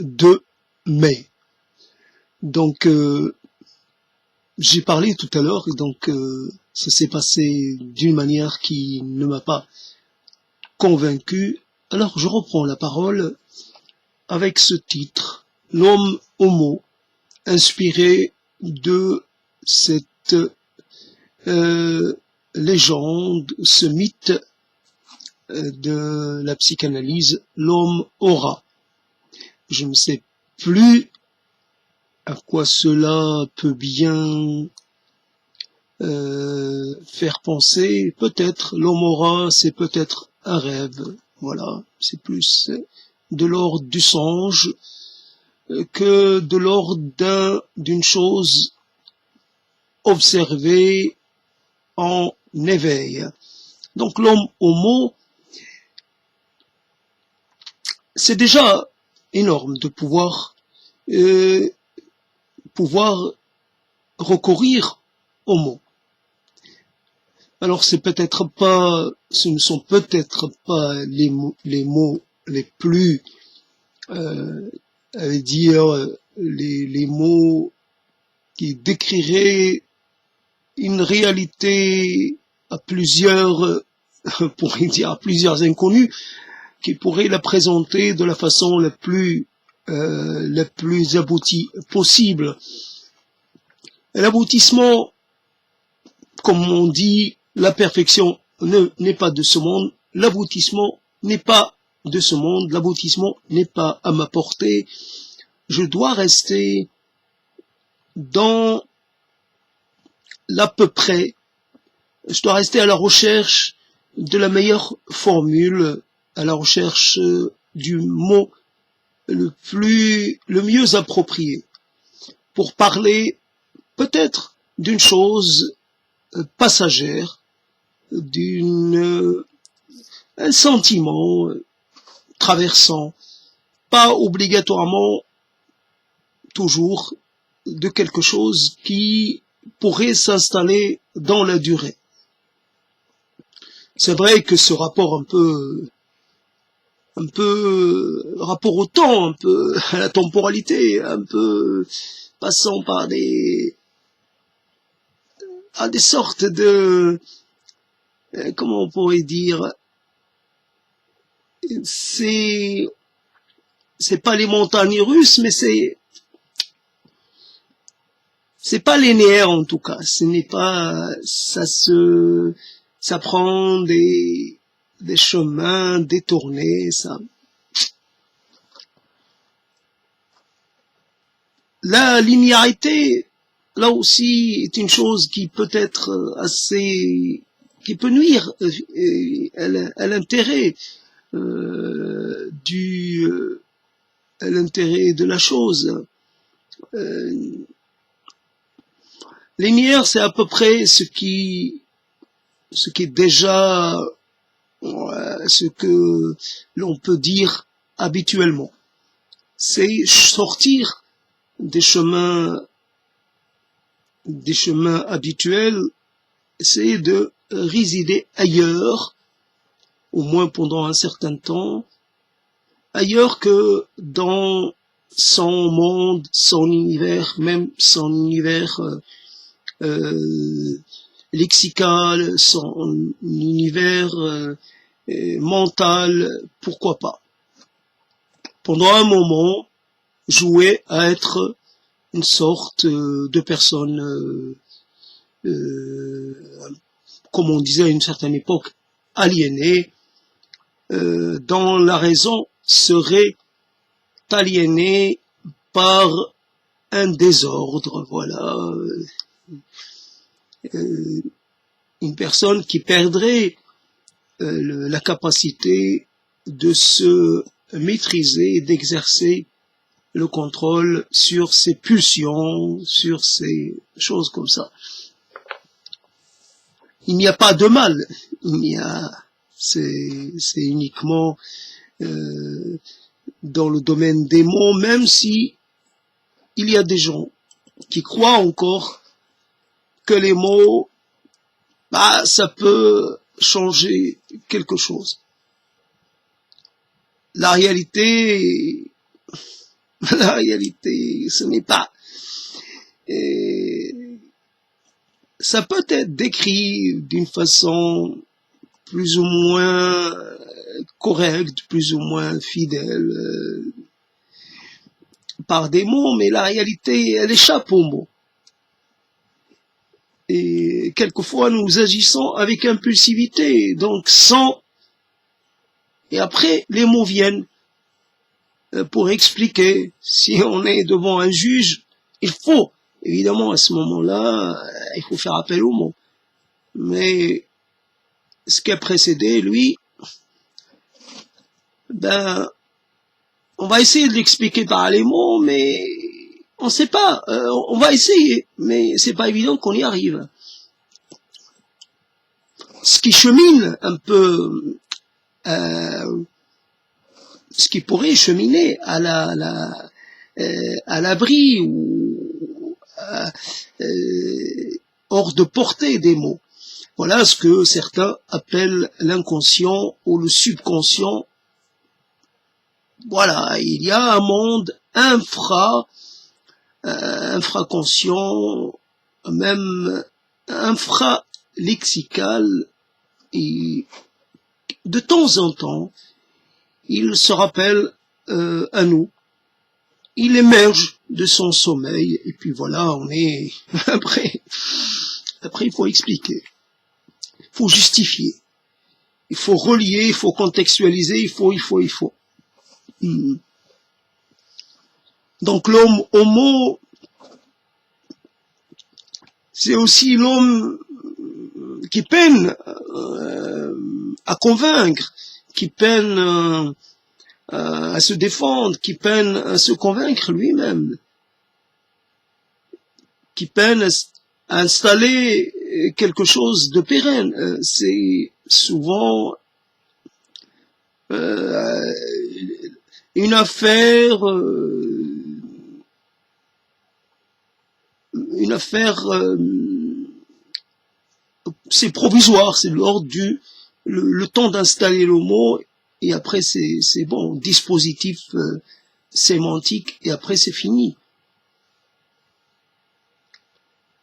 2 mai. Donc, j'ai parlé tout à l'heure, et donc ça s'est passé d'une manière qui ne m'a pas convaincu. Alors, je reprends la parole avec ce titre, L'homme homo, inspiré de cette légende, ce mythe de la psychanalyse, l'homme aura. Je ne sais plus à quoi cela peut bien faire penser. Peut-être l'homme aura, c'est peut-être un rêve. Voilà, c'est plus de l'ordre du songe que de l'ordre d'une chose observée en éveil. Donc l'homme homo, c'est déjà énorme de pouvoir recourir aux mots. Alors ce ne sont peut-être pas les mots les plus, les mots qui décriraient une réalité à plusieurs, on pourrait dire à plusieurs inconnus, qui pourraient la présenter de la façon la plus aboutie possible. L'aboutissement, comme on dit, la perfection n'est pas de ce monde, l'aboutissement n'est pas de ce monde, l'aboutissement n'est pas à ma portée. Je dois rester dans l'à peu près, je dois rester à la recherche de la meilleure formule, à la recherche du mot le mieux approprié pour parler peut-être d'une chose passagère, un sentiment traversant, pas obligatoirement toujours de quelque chose qui pourrait s'installer dans la durée. C'est vrai que ce rapport un peu rapport au temps, un peu à la temporalité, un peu passant par des sortes de, comment on pourrait dire, c'est pas les montagnes russes, mais c'est pas linéaire en tout cas. Ce n'est pas, ça prend des chemins détournés, ça. La linéarité, là aussi, est une chose qui peut être qui peut nuire à l'intérêt à l'intérêt de la chose. Linéaire, c'est à peu près ce qui est déjà ce que l'on peut dire habituellement. C'est sortir des chemins habituels, c'est de résider ailleurs, au moins pendant un certain temps, ailleurs que dans son monde, son univers, même son univers lexical, son univers mental, pourquoi pas. Pendant un moment, jouer à être une sorte de personne, comme on disait à une certaine époque, aliénée, dont la raison serait aliénée par un désordre, voilà. Une personne qui perdrait la capacité de se maîtriser et d'exercer le contrôle sur ses pulsions, sur ces choses comme ça. Il n'y a pas de mal, c'est uniquement dans le domaine des mots, même si il y a des gens qui croient encore que les mots, ça peut changer quelque chose. La réalité La réalité, ce n'est pas. Et ça peut être décrit d'une façon plus ou moins correcte, plus ou moins fidèle, par des mots, mais la réalité, elle échappe aux mots. Et quelquefois, nous agissons avec impulsivité, donc sans... Et après, les mots viennent pour expliquer. Si on est devant un juge, il faut, évidemment, à ce moment-là, il faut faire appel aux mots. Mais ce qui a précédé, lui, ben, on va essayer de l'expliquer par les mots, mais on ne sait pas. On va essayer, mais c'est pas évident qu'on y arrive. Ce qui chemine un peu, ce qui pourrait cheminer à l'abri ou hors de portée des mots. Voilà ce que certains appellent l'inconscient ou le subconscient. Voilà, il y a un monde infraconscient, même infralexical, et de temps en temps, il se rappelle à nous, il émerge de son sommeil, et puis voilà, on est... Après, il faut expliquer, il faut justifier, il faut relier, il faut contextualiser, il faut. Donc l'homme homo, c'est aussi l'homme qui peine à convaincre, qui peine à se défendre, qui peine à se convaincre lui-même, qui peine à installer quelque chose de pérenne. C'est souvent une affaire c'est provisoire, c'est l'ordre du le temps d'installer le mot, et après c'est bon, dispositif sémantique, et après c'est fini.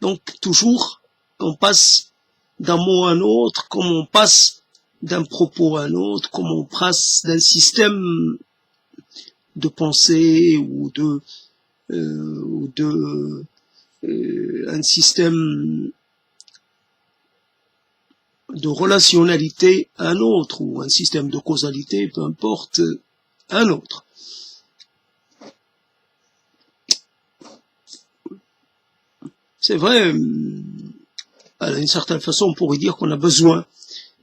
Donc toujours on passe d'un mot à un autre, comme on passe d'un propos à un autre, comme on passe d'un système de pensée ou un système de relationnalité à un autre, ou un système de causalité, peu importe, un autre. C'est vrai, d'une certaine façon, on pourrait dire qu'on a besoin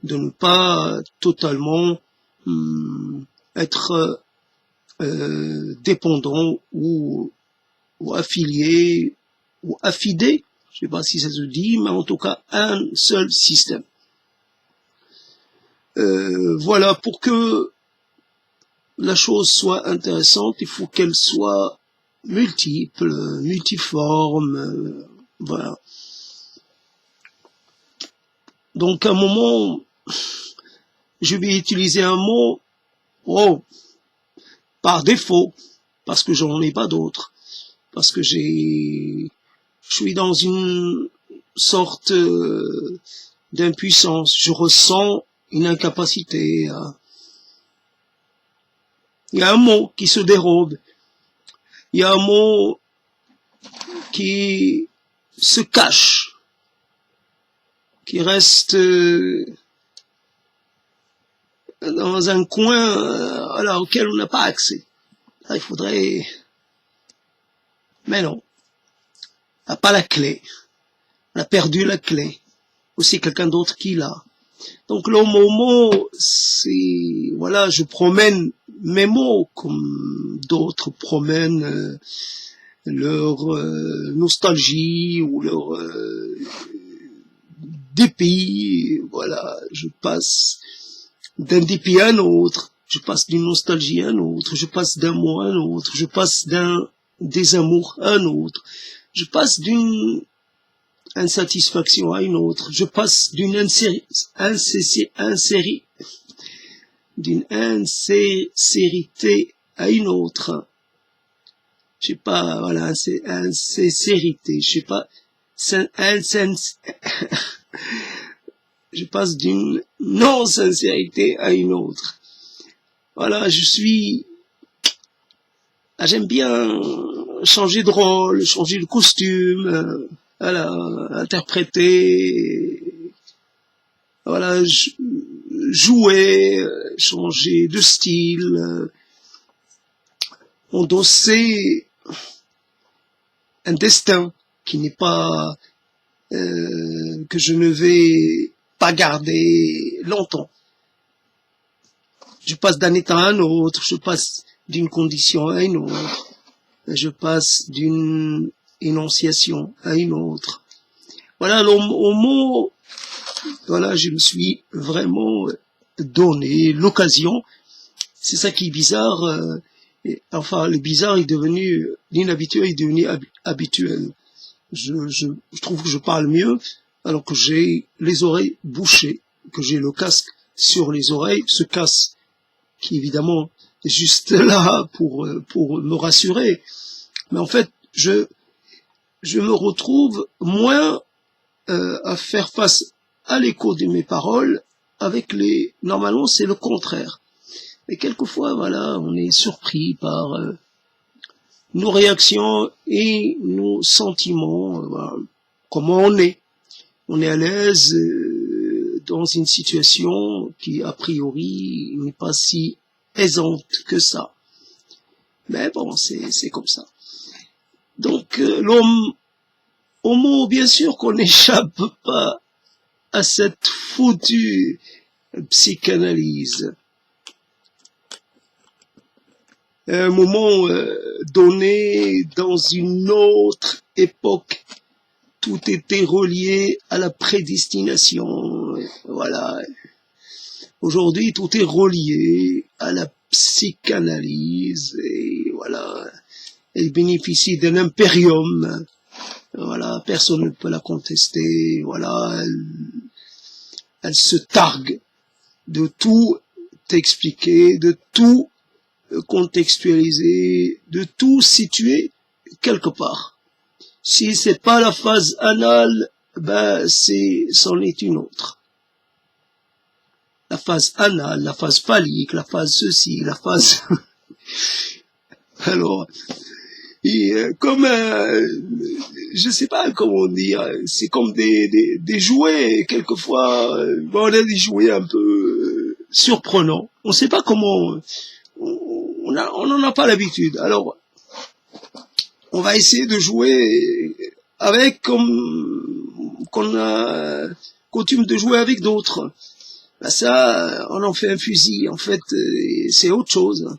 de ne pas totalement être dépendant ou affilié ou affidé, je ne sais pas si ça se dit, mais en tout cas un seul système. Voilà, pour que la chose soit intéressante, il faut qu'elle soit multiple, multiforme, voilà. Donc à un moment, je vais utiliser un mot, par défaut, parce que j'en ai pas d'autres, parce que je suis dans une sorte d'impuissance, je ressens une incapacité. Il y a un mot qui se dérobe, il y a un mot qui se cache, qui reste dans un coin auquel on n'a pas accès. Là, il faudrait... Mais non, on n'a pas la clé, on a perdu la clé, ou c'est quelqu'un d'autre qui l'a. Donc l'homme homo, c'est... Voilà, je promène mes mots comme d'autres promènent leur nostalgie ou leur dépit. Voilà, je passe d'un dépit à un autre, je passe d'une nostalgie à un autre, je passe d'un mot à un autre, je passe d'un désamour à un autre, je passe d'une insatisfaction à une autre, je passe d'une insincérité à une autre. j'ai pas, voilà, insincérité, je sais pas, je passe d'une non-sincérité à une autre. Voilà, j'aime bien changer de rôle, changer de costume, voilà, interpréter, voilà, jouer, changer de style, endosser un destin qui n'est pas, que je ne vais pas garder longtemps. Je passe d'un état à un autre, je passe d'une condition à une autre, je passe d'une énonciation à une autre. Voilà, au mot, voilà, je me suis vraiment donné l'occasion. C'est ça qui est bizarre. Enfin, le bizarre est devenu, l'inhabituel est devenu habituel. Je trouve que je parle mieux alors que j'ai les oreilles bouchées, que j'ai le casque sur les oreilles, ce casque qui évidemment est juste là pour me rassurer. Mais en fait, je me retrouve moins à faire face à l'écho de mes paroles avec normalement c'est le contraire. Mais quelquefois, voilà, on est surpris par nos réactions et nos sentiments, voilà, comment on est. On est à l'aise dans une situation qui, a priori, n'est pas si aisante que ça. Mais bon, c'est comme ça. Donc, l'homme, homo, bien sûr qu'on n'échappe pas à cette foutue psychanalyse. À un moment donné, dans une autre époque, tout était relié à la prédestination. Voilà. Aujourd'hui, tout est relié à la psychanalyse. Et voilà. Elle bénéficie d'un impérium. Voilà. Personne ne peut la contester. Voilà. Elle se targue de tout expliquer, de tout contextualiser, de tout situer quelque part. Si c'est pas la phase anale, ben c'en est une autre. La phase anale, la phase phallique, la phase ceci, la phase. Alors, comme je sais pas comment dire, c'est comme des jouets quelquefois. On a des jouets un peu surprenants. On sait pas comment. On n'en a pas l'habitude. Alors, on va essayer de jouer avec comme qu'on a coutume de jouer avec d'autres. Ben ça, on en fait un fusil. En fait, c'est autre chose.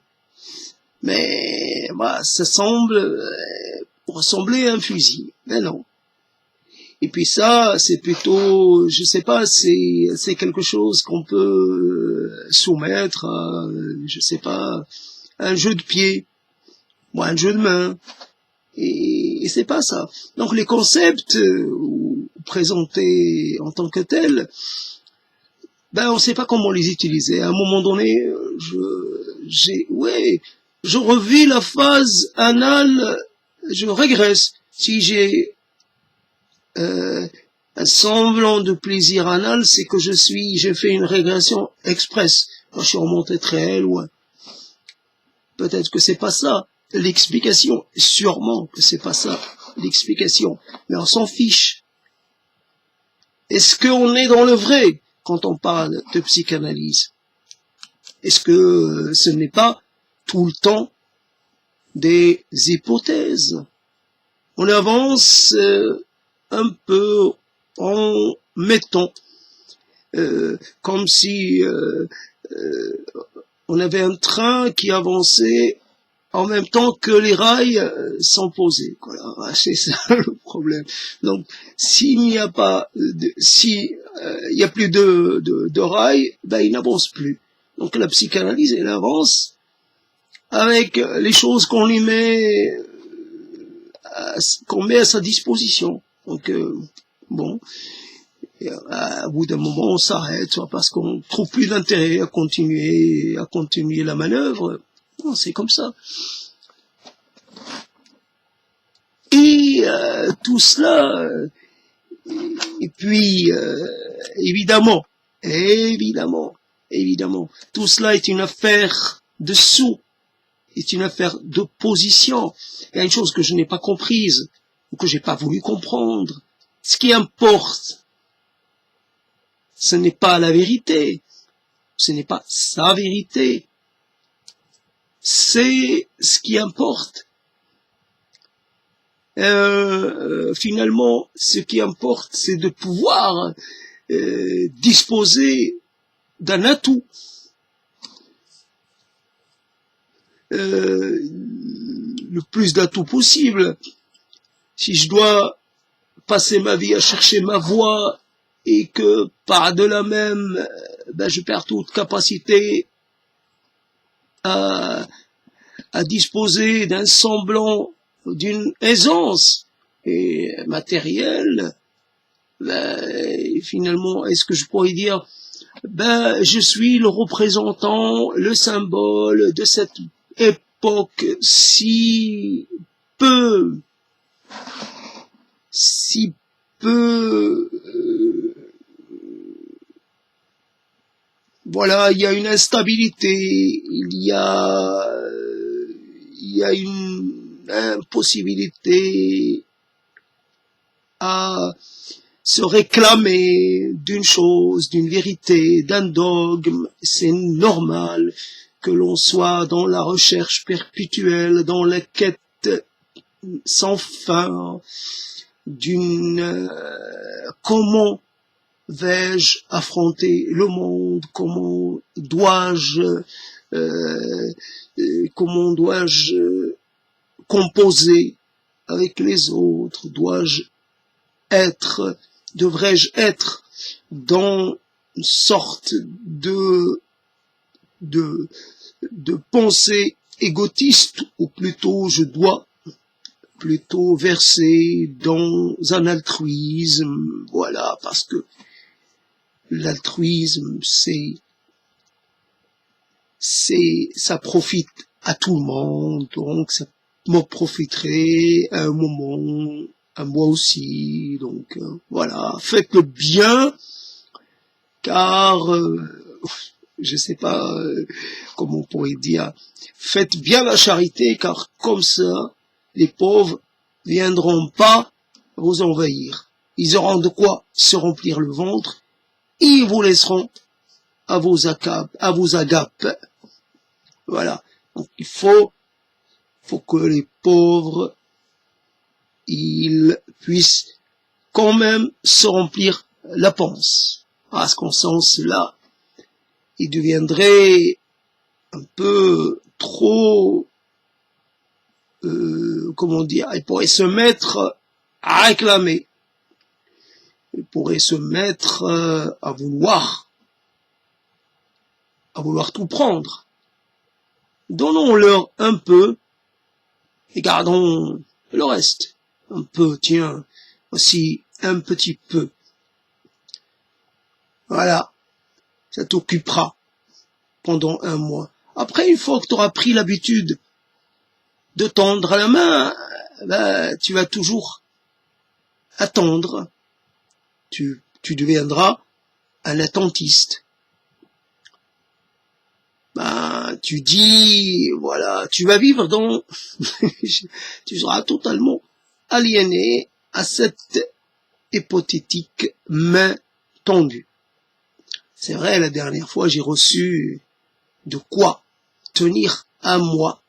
Mais bah, ça semble ressembler à un fusil. Mais non. Et puis ça, c'est plutôt, je sais pas, c'est quelque chose qu'on peut soumettre à, je sais pas, un jeu de pied, ou un jeu de main. Et c'est pas ça. Donc les concepts présentés en tant que tels, ben on sait pas comment les utiliser. À un moment donné, je revis la phase anale, je régresse. Si j'ai un semblant de plaisir anal, c'est que j'ai fait une régression express. Quand je suis remonté très loin. Peut-être que c'est pas ça l'explication. Sûrement que c'est pas ça l'explication. Mais on s'en fiche. Est-ce qu'on est dans le vrai quand on parle de psychanalyse? Est-ce que ce n'est pas tout le temps des hypothèses? On avance un peu en mettant comme si on avait un train qui avançait en même temps que les rails sont posés. Voilà, c'est ça le problème. Donc, s'il n'y a pas, il y a plus de rails, ben il n'avance plus. Donc la psychanalyse, elle avance avec les choses qu'on lui met, qu'on met à sa disposition. Donc bon. Et au bout d'un moment, on s'arrête, soit parce qu'on trouve plus d'intérêt à continuer la manœuvre. Non, c'est comme ça. Et tout cela, et puis évidemment, tout cela est une affaire de sous, est une affaire de position. Il y a une chose que je n'ai pas comprise, ou que j'ai pas voulu comprendre. Ce qui importe, ce n'est pas la vérité, ce n'est pas sa vérité, c'est ce qui importe. Finalement, ce qui importe, c'est de pouvoir disposer d'un atout. Le plus d'atouts possible. Si je dois passer ma vie à chercher ma voie et que par-delà même, je perds toute capacité à disposer d'un semblant, d'une aisance et matérielle, finalement, est-ce que je pourrais dire, je suis le représentant, le symbole de cette époque si peu, voilà, il y a une instabilité, il y a une impossibilité à se réclamer d'une chose, d'une vérité, d'un dogme. C'est normal que l'on soit dans la recherche perpétuelle, dans la quête sans fin d'une comment vais-je affronter le monde, comment dois-je composer avec les autres, devrais-je être dans une sorte de pensée égotiste, ou plutôt je dois plutôt verser dans un altruisme, voilà, parce que l'altruisme, ça profite à tout le monde, donc ça m'en profiterait à un moment, à moi aussi, donc voilà, faites le bien, car je sais pas comment on pourrait dire, faites bien la charité, car comme ça, les pauvres viendront pas vous envahir. Ils auront de quoi se remplir le ventre, et ils vous laisseront à vos agapes. Voilà. Donc il faut que les pauvres, ils puissent quand même se remplir la panse. Parce qu'en sens là, ils deviendraient un peu trop, ils pourraient se mettre à réclamer. Ils pourraient se mettre à vouloir tout prendre. Donnons-leur un peu et gardons le reste. Un peu, tiens, aussi un petit peu. Voilà, ça t'occupera pendant un mois. Après, une fois que tu auras pris l'habitude de tendre la main, tu vas toujours attendre. Tu deviendras un attentiste. Tu dis, voilà, tu vas vivre dans, tu seras totalement aliéné à cette hypothétique main tendue. C'est vrai, la dernière fois, j'ai reçu de quoi tenir un mois.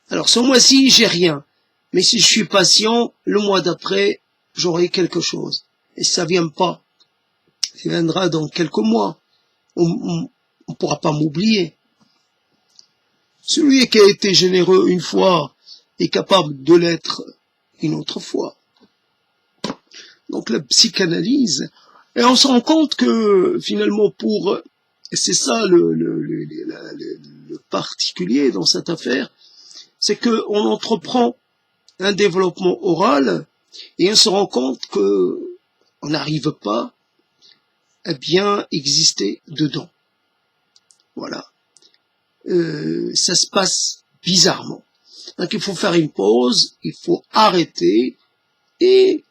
Alors, ce mois-ci, j'ai rien. Mais si je suis patient, le mois d'après, j'aurai quelque chose. Et si ça vient pas, ça viendra dans quelques mois. On pourra pas m'oublier. Celui qui a été généreux une fois est capable de l'être une autre fois. Donc la psychanalyse, et on se rend compte que finalement c'est ça le particulier dans cette affaire, c'est que on entreprend un développement oral et on se rend compte que on n'arrive pas à bien exister dedans. Voilà. Ça se passe bizarrement. Donc il faut faire une pause, il faut arrêter, et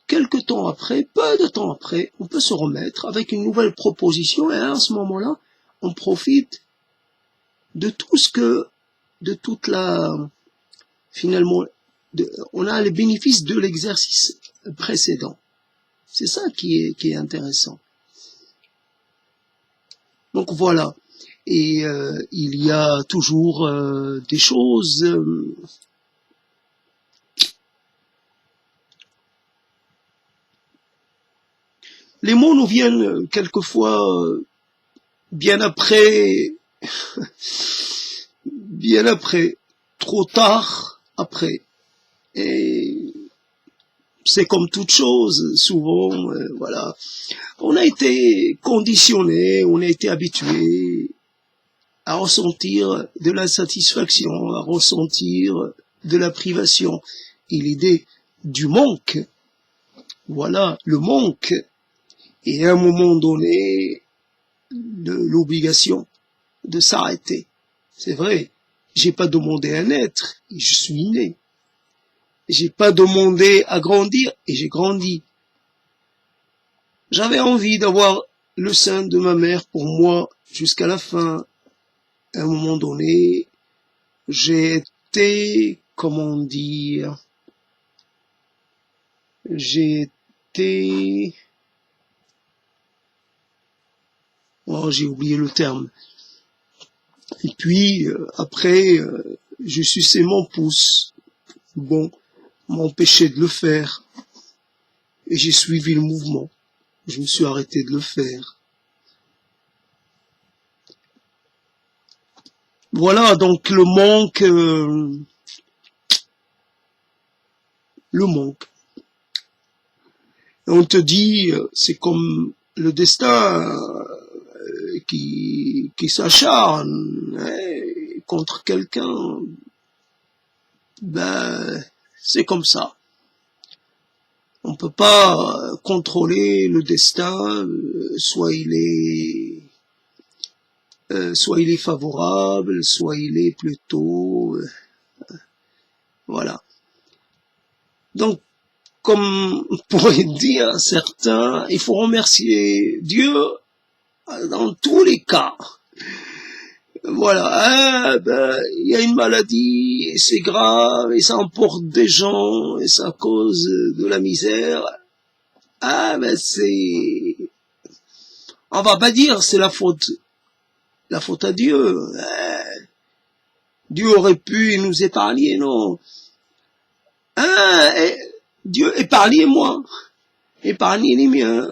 quelque temps après, peu de temps après, on peut se remettre avec une nouvelle proposition, et à ce moment-là, on profite de tout ce que, de toute la, finalement, on a les bénéfices de l'exercice précédent. C'est ça qui est intéressant. Donc voilà. Et il y a toujours des choses. Les mots nous viennent quelquefois bien après, bien après, trop tard après. Et c'est comme toute chose, souvent, voilà. On a été conditionné, on a été habitué à ressentir de l'insatisfaction, à ressentir de la privation. Et l'idée du manque, voilà, le manque, et à un moment donné, de l'obligation de s'arrêter. C'est vrai, j'ai pas demandé à naître, et je suis né. J'ai pas demandé à grandir, et j'ai grandi. J'avais envie d'avoir le sein de ma mère pour moi jusqu'à la fin. À un moment donné, j'ai été, comment dire, j'ai été, oh, j'ai oublié le terme. Et puis, après, je suçais mon pouce. Bon, m'empêchait de le faire. Et j'ai suivi le mouvement. Je me suis arrêté de le faire. Voilà, donc le manque, le manque. On te dit, c'est comme le destin qui s'acharne contre quelqu'un. Ben, c'est comme ça. On peut pas contrôler le destin, soit il est favorable, soit il est plutôt, voilà. Donc, comme pourraient dire certains, il faut remercier Dieu dans tous les cas. Voilà, il y a une maladie, et c'est grave, et ça emporte des gens, et ça cause de la misère. On va pas dire c'est la faute à Dieu. Dieu aurait pu nous épargner, non? Dieu, épargnez-moi, épargnez les miens,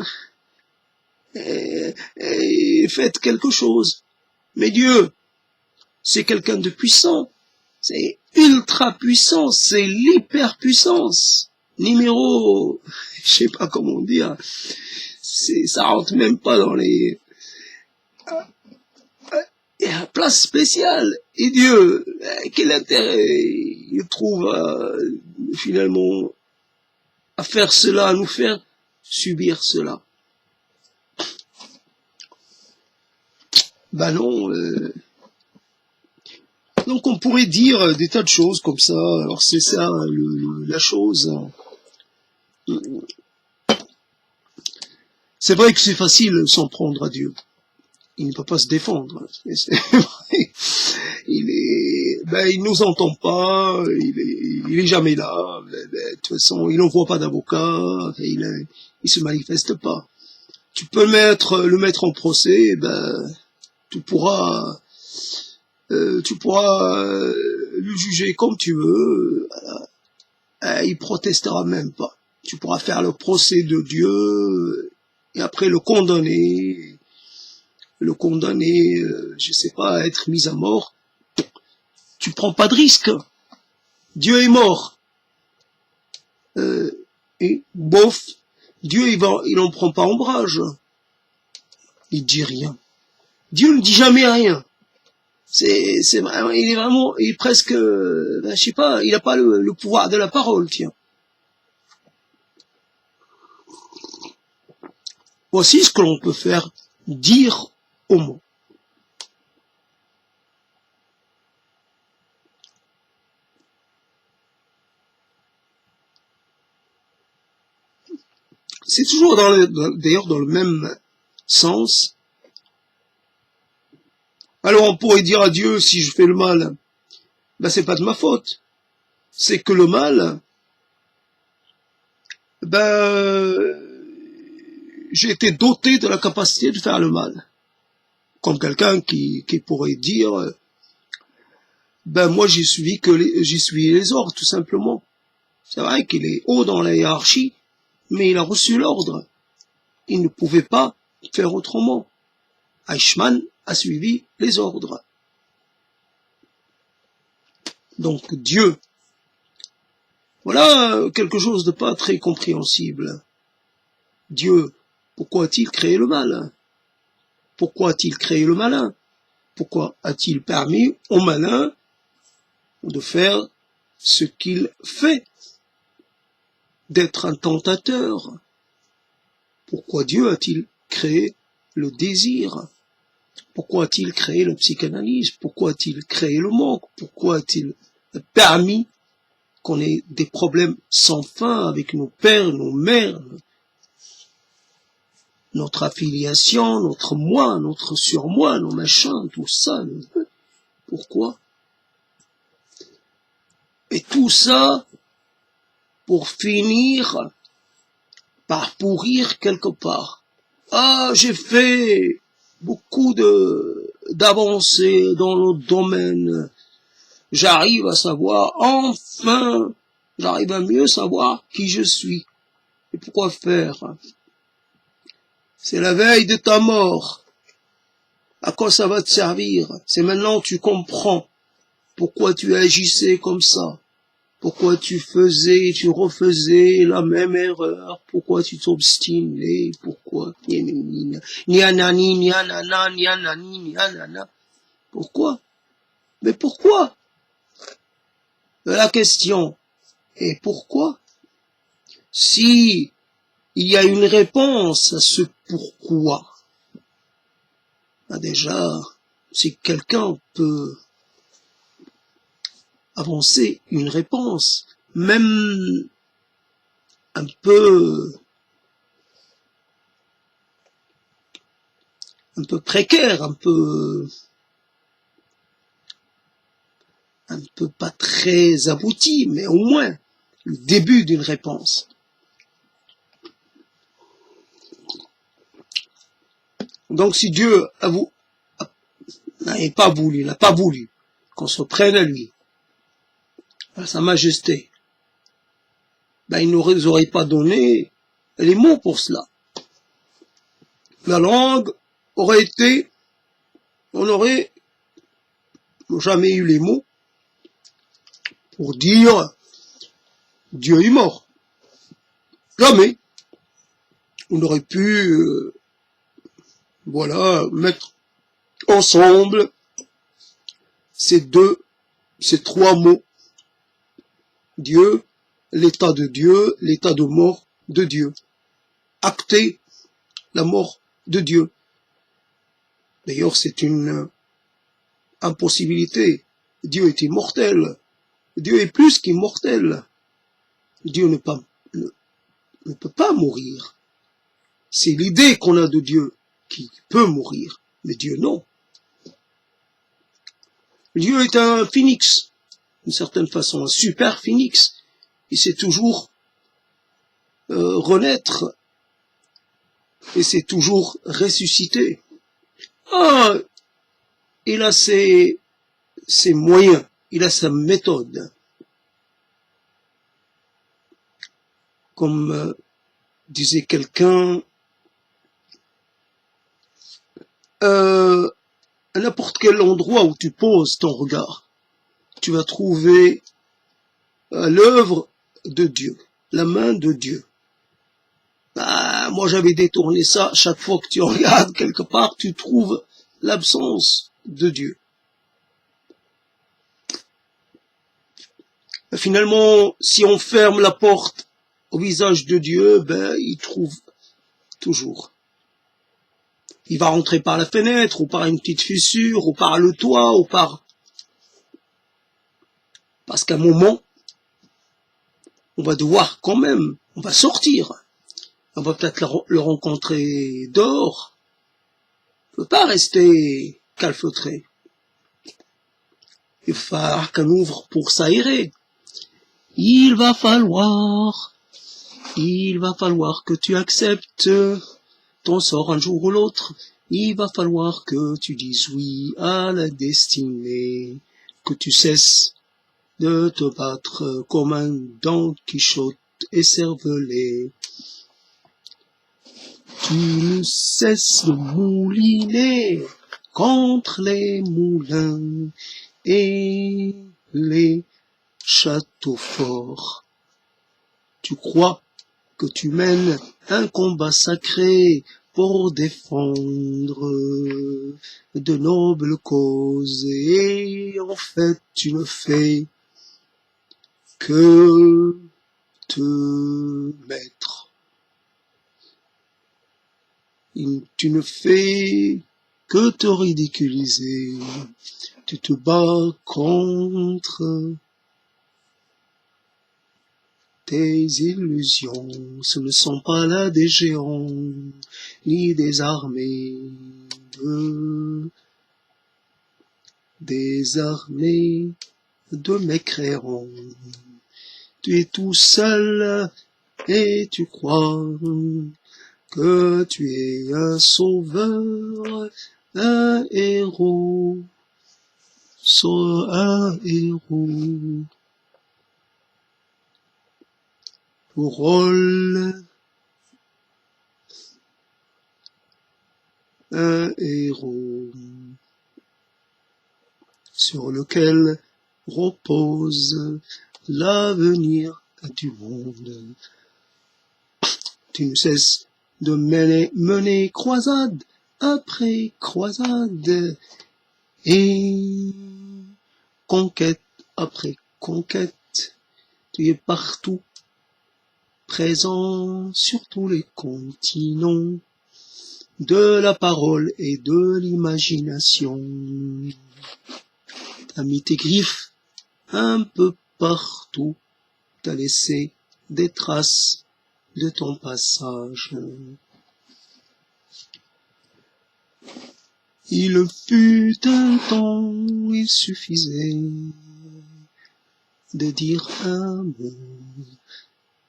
et faites quelque chose. Mais Dieu, c'est quelqu'un de puissant, c'est ultra puissant, c'est l'hyperpuissance. Numéro, je sais pas comment dire, ça rentre même pas dans les places spéciales. Et Dieu, quel intérêt il trouve finalement à faire cela, à nous faire subir cela? Ben non. Donc on pourrait dire des tas de choses comme ça. Alors c'est ça la chose. C'est vrai que c'est facile de s'en prendre à Dieu. Il ne peut pas se défendre. Il nous entend pas. Il est jamais là. De toute façon, il n'envoie pas d'avocat. Il se manifeste pas. Tu peux le mettre en procès. Tu pourras le juger comme tu veux, il protestera même pas. Tu pourras faire le procès de Dieu et après le condamner, je sais pas, à être mis à mort. Tu prends pas de risque. Dieu est mort. Et bof, Dieu il en prend pas ombrage. Il dit rien. Dieu ne dit jamais rien. Il est presque, je sais pas, il n'a pas le pouvoir de la parole, tiens. Voici ce que l'on peut faire dire au mot. c'est toujours d'ailleurs dans le même sens. Alors on pourrait dire à Dieu, si je fais le mal, ben c'est pas de ma faute. C'est que le mal, ben j'ai été doté de la capacité de faire le mal. Comme quelqu'un qui pourrait dire, ben moi j'y suis les ordres, tout simplement. C'est vrai qu'il est haut dans la hiérarchie, mais il a reçu l'ordre. Il ne pouvait pas faire autrement. Eichmann a suivi les ordres. Donc Dieu, voilà quelque chose de pas très compréhensible. Dieu, pourquoi a-t-il créé le mal? Pourquoi a-t-il créé le malin? Pourquoi a-t-il permis au malin de faire ce qu'il fait, d'être un tentateur? Pourquoi Dieu a-t-il créé le désir? Pourquoi a-t-il créé la psychanalyse? Pourquoi a-t-il créé le manque? Pourquoi a-t-il permis qu'on ait des problèmes sans fin avec nos pères, nos mères, notre affiliation, notre moi, notre surmoi, nos machins, tout ça? Pourquoi? Et tout ça pour finir par pourrir quelque part. Ah, j'ai fait beaucoup d'avancées dans le domaine. J'arrive à savoir, enfin, j'arrive à mieux savoir qui je suis. Et pourquoi faire? C'est la veille de ta mort. À quoi ça va te servir? C'est maintenant que tu comprends pourquoi tu agissais comme ça. Pourquoi tu faisais, tu refaisais la même erreur? Pourquoi tu t'obstinais? Pourquoi? Pourquoi? Mais pourquoi? La question est pourquoi? Si il y a une réponse à ce pourquoi, ben déjà, si quelqu'un peut avancer une réponse, même un peu précaire, un peu pas très abouti, mais au moins le début d'une réponse. Donc si Dieu n'a pas voulu qu'on se prenne à lui, à sa majesté, ben il nous aurait pas donné les mots pour cela. La langue aurait été, on n'aurait jamais eu les mots pour dire Dieu est mort. Jamais. On aurait pu, mettre ensemble ces trois mots. Dieu, l'état de mort de Dieu. Acter la mort de Dieu. D'ailleurs, c'est une impossibilité. Dieu est immortel. Dieu est plus qu'immortel. Dieu ne peut pas mourir. C'est l'idée qu'on a de Dieu qui peut mourir, mais Dieu non. Dieu est un phénix, d'une certaine façon, un super phénix. Il sait toujours renaître et c'est toujours ressusciter. Ah, il a ses moyens, il a sa méthode. Comme disait quelqu'un, à n'importe quel endroit où tu poses ton regard, tu vas trouver l'œuvre de Dieu, la main de Dieu. Ah, moi j'avais détourné ça, chaque fois que tu regardes quelque part, tu trouves l'absence de Dieu. Finalement, si on ferme la porte au visage de Dieu, ben il trouve toujours. Il va rentrer par la fenêtre, ou par une petite fissure, ou par le toit, ou par... Parce qu'à un moment, on va devoir quand même, on va sortir. On va peut-être le rencontrer dehors. On ne peut pas rester calfeutré. Il va falloir qu'on ouvre pour s'aérer. Il va falloir que tu acceptes ton sort un jour ou l'autre. Il va falloir que tu dises oui à la destinée, que tu cesses de te battre comme un Don Quichotte écervelé. Tu ne cesses de mouliner contre les moulins et les châteaux forts. Tu crois que tu mènes un combat sacré pour défendre de nobles causes, et en fait tu ne fais que te mettre. Tu ne fais que te ridiculiser. Tu te bats contre tes illusions. Ce ne sont pas là des géants, ni des armées de mécréants. Tu es tout seul et tu crois que tu es un sauveur, un héros, un héros. Pour rôle, un héros sur lequel repose l'avenir du monde. Tu ne cesses de mener croisade après croisade et conquête après conquête. Tu es partout, présent sur tous les continents de la parole et de l'imagination. T'as mis tes griffes un peu partout, t'as laissé des traces de ton passage. Il fut un temps où il suffisait de dire un mot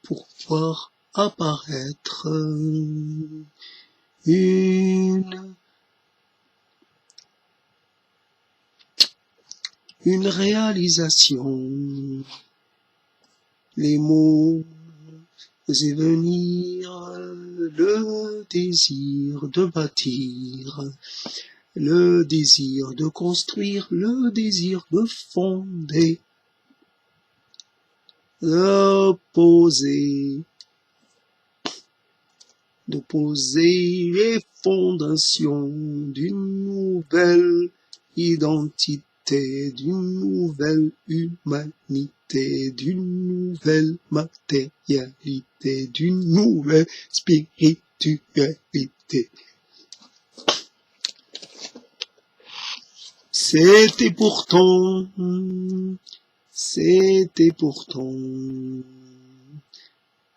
pour voir apparaître une réalisation. Les mots faisaient venir le désir de bâtir, le désir de construire, le désir de fonder, de poser les fondations d'une nouvelle identité, d'une nouvelle humanité, d'une nouvelle matérialité, d'une nouvelle spiritualité. C'était pourtant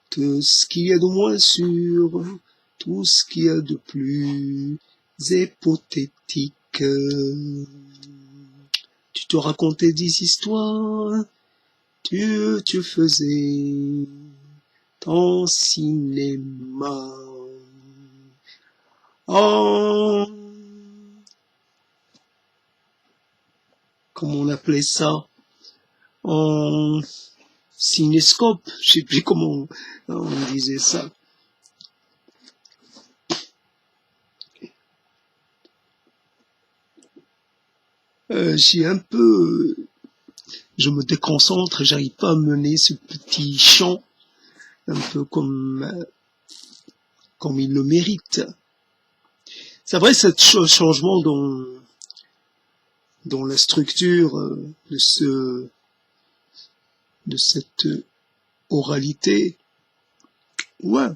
tout ce qu'il y a de moins sûr, tout ce qu'il y a de plus hypothétique. Tu te racontais des histoires, tu faisais ton cinéma. En, comment on appelait ça, en cinéscope, je sais plus comment on disait ça. Je me déconcentre et j'arrive pas à mener ce petit chant un peu comme il le mérite. C'est vrai, ce changement dans la structure de cette oralité, ouais,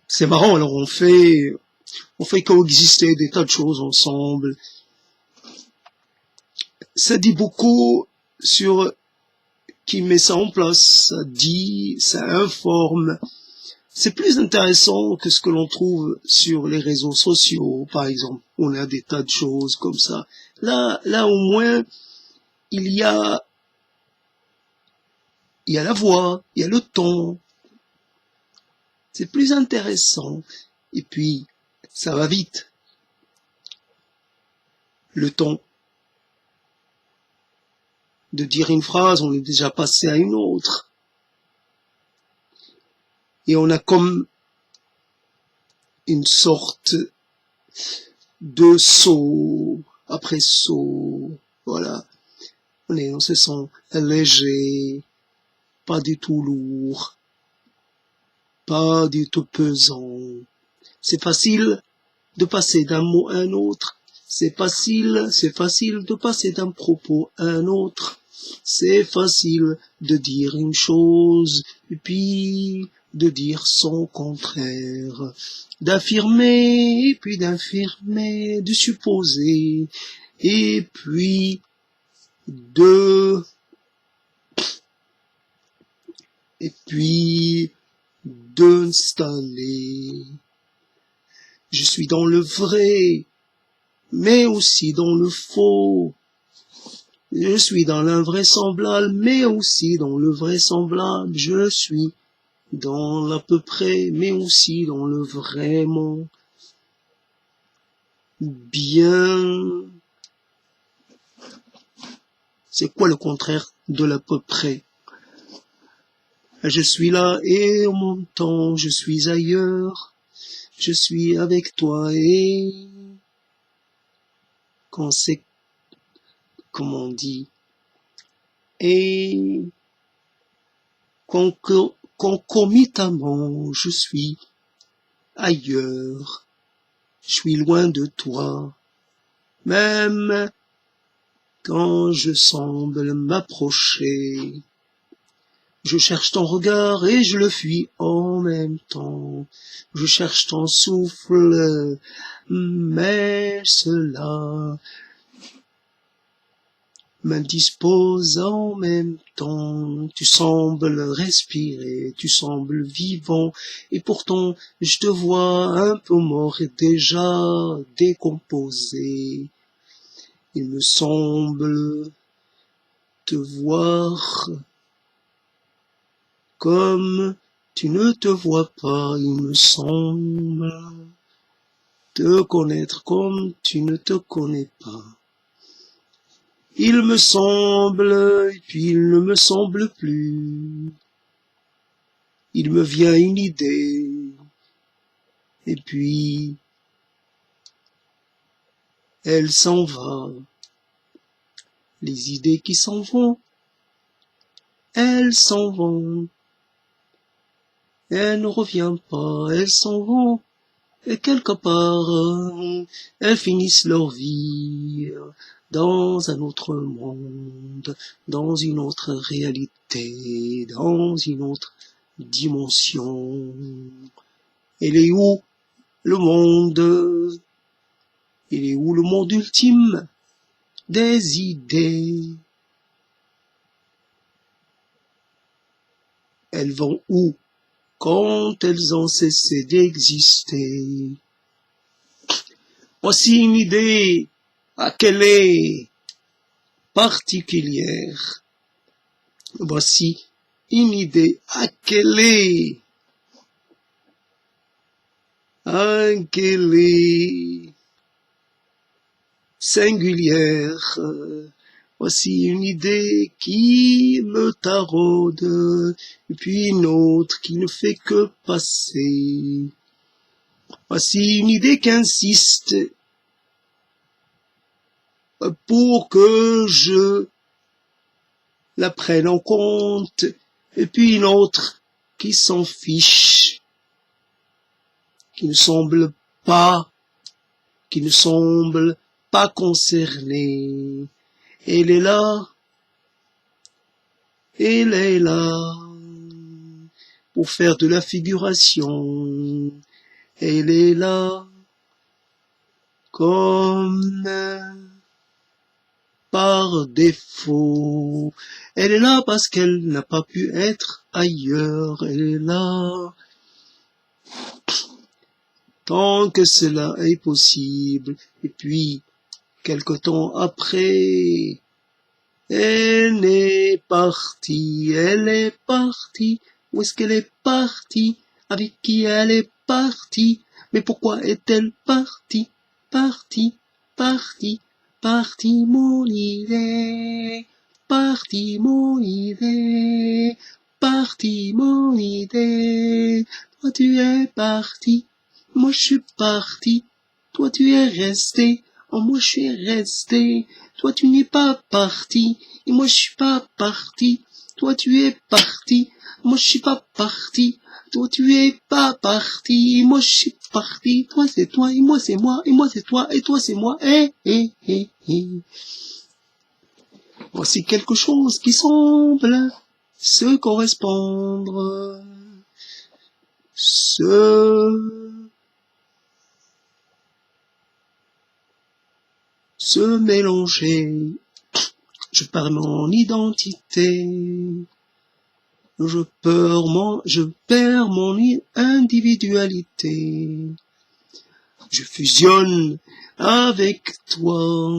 c'est marrant. Alors on fait coexister des tas de choses ensemble. Ça dit beaucoup sur qui met ça en place, ça dit, ça informe. C'est plus intéressant que ce que l'on trouve sur les réseaux sociaux, par exemple. On a des tas de choses comme ça. Là au moins, il y a la voix, il y a le ton. C'est plus intéressant. Et puis, ça va vite. Le temps de dire une phrase, on est déjà passé à une autre. Et on a comme une sorte de saut après saut. Voilà. On se sent léger, pas du tout lourd, pas du tout pesant. C'est facile de passer d'un mot à un autre. C'est facile de passer d'un propos à un autre. C'est facile de dire une chose et puis de dire son contraire. D'affirmer et puis d'infirmer, de supposer et puis d'installer. Je suis dans le vrai, mais aussi dans le faux. Je suis dans l'invraisemblable, mais aussi dans le vraisemblable. Je suis dans l'à peu près, mais aussi dans le vraiment. Bien. C'est quoi le contraire de l'à peu près? Je suis là et en même temps je suis ailleurs. Je suis avec toi et quand c'est, comment on dit, et concomitamment je suis ailleurs. Je suis loin de toi. Même quand je semble m'approcher, je cherche ton regard et je le fuis en même temps. Je cherche ton souffle, mais cela m'indispose en même temps. Tu sembles respirer, tu sembles vivant, et pourtant je te vois un peu mort et déjà décomposé. Il me semble te voir comme tu ne te vois pas, il me semble te connaître comme tu ne te connais pas. Il me semble, et puis il ne me semble plus. Il me vient une idée, et puis elle s'en va. Les idées qui s'en vont, elles s'en vont. Elles ne reviennent pas, elles s'en vont. Et quelque part, elles finissent leur vie dans un autre monde, dans une autre réalité, dans une autre dimension. Il est où le monde? Il est où le monde ultime des idées? Elles vont où quand elles ont cessé d'exister? Voici une idée à quelle est particulière. Voici une idée à quelle est singulière. Voici une idée qui me taraude, et puis une autre qui ne fait que passer. Voici une idée qui insiste pour que je la prenne en compte, et puis une autre qui s'en fiche, qui ne semble pas concernée. Elle est là, pour faire de la figuration. Elle est là, comme par défaut. Elle est là parce qu'elle n'a pas pu être ailleurs. Elle est là tant que cela est possible. Et puis, quelque temps après, elle est partie. Elle est partie. Où est-ce qu'elle est partie? Avec qui elle est partie? Mais pourquoi est-elle partie? Partie, partie, partie mon idée. Partie mon idée. Partie mon idée. Toi tu es parti. Moi je suis parti. Toi tu es resté. Oh moi je suis resté. Toi tu n'es pas parti. Et moi je suis pas parti. Toi tu es parti. Moi je suis pas parti. Toi tu es pas parti. Moi je suis parti. Toi c'est toi et moi c'est moi. Et moi c'est toi et toi c'est moi. Voici quelque chose qui semble se correspondre. Se mélanger. Je perds mon identité. Je perds mon individualité. Je fusionne avec toi.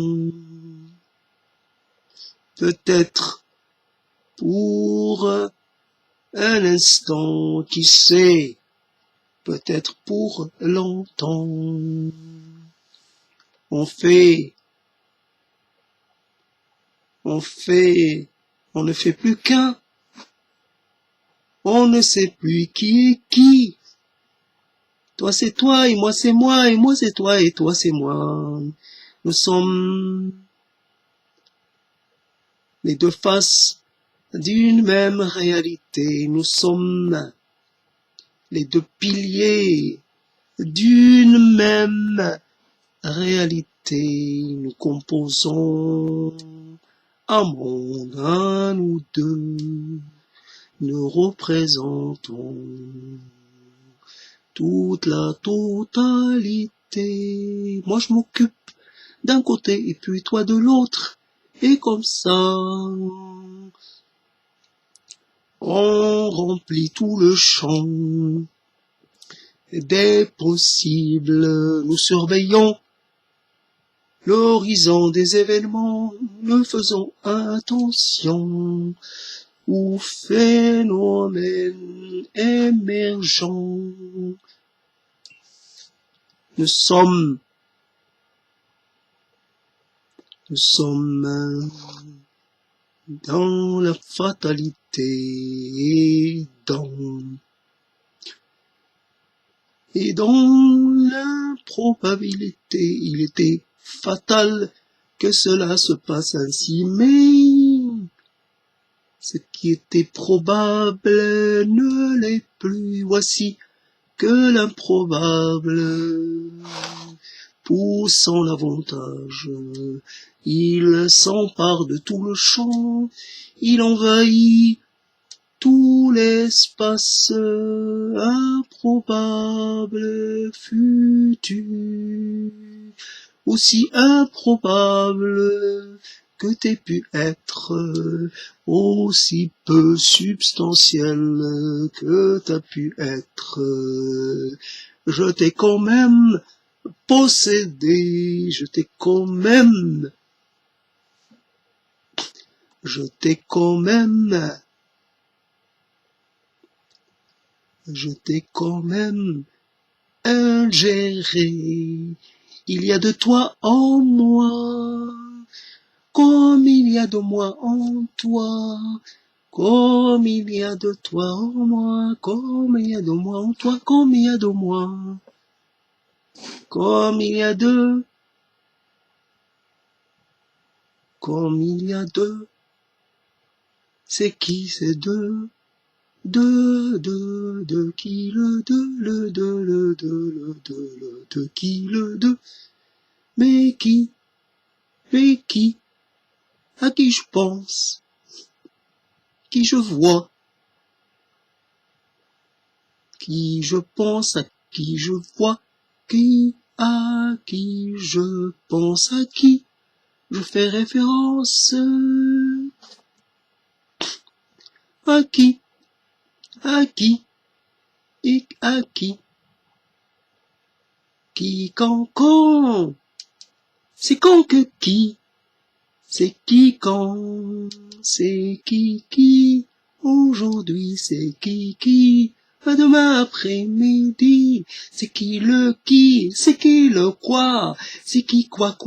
Peut-être pour un instant, qui sait, peut-être pour longtemps. On ne fait plus qu'un. On ne sait plus qui est qui. Toi c'est toi et moi c'est moi et moi c'est toi et toi c'est moi. Nous sommes les deux faces d'une même réalité. Nous sommes les deux piliers d'une même réalité. Nous composons un monde, un ou deux. Nous représentons toute la totalité. Moi je m'occupe d'un côté et puis toi de l'autre. Et comme ça, on remplit tout le champ des possibles. Nous surveillons l'horizon des événements, nous faisons attention aux phénomènes émergents. Nous sommes dans la fatalité et dans l'improbabilité. Il était fatal que cela se passe ainsi, mais ce qui était probable ne l'est plus. Voici que l'improbable pousse en avantage. Il s'empare de tout le champ, il envahit tout l'espace improbable futur, aussi improbable que t'aies pu être, aussi peu substantiel que t'as pu être. Je t'ai quand même possédé, je t'ai quand même ingéré. Il y a de toi en moi, comme il y a de moi en toi, comme il y a de toi en moi, comme il y a de moi en toi, comme il y a de moi, comme il y a de, comme il y a de, c'est qui c'est de qui le qui le mais qui, à qui je pense, qui je vois, qui je pense, à qui je vois, à qui je pense, à qui je fais référence. À qui? À qui? Et à qui? Qui, quand? C'est quand que qui? C'est qui, quand? C'est qui? Aujourd'hui, c'est qui? Demain après-midi, c'est qui le qui? C'est qui le quoi? C'est qui quoi?